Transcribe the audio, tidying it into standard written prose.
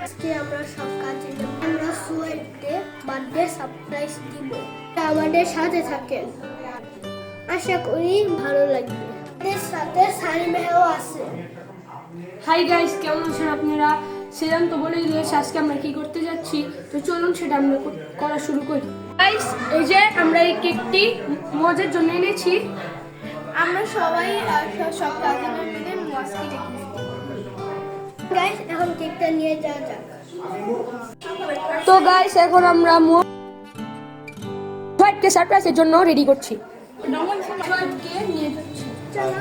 আজকে আমরা সব কাজে আমরা সুয়েটে বার্থডে সারপ্রাইজ দিব। আমাদের সাথে থাকেন, আশা করি ভালো লাগবে। আমাদের সাথে সারিমেও আছে। হাই গাইস, কেমন আছেন আপনারা? সেরাম তো বলেই দিয়েছে আজকে আমরা কি করতে যাচ্ছি, তো চলুন সেটা আমরা করা শুরু করি। গাইস, এই যে আমরা এই কেকটি মজার জন্য এনেছি। আমরা সবাই সব কাজের মিলে মাস্কি রেখেছি। গাইস, এখন কেকটা নিয়ে যাওয়া যাক। তো গাইস, এখন আমরা বার্থডে সারপ্রাইজের জন্য রেডি করছি। নিয়ে যাচ্ছি। চলো।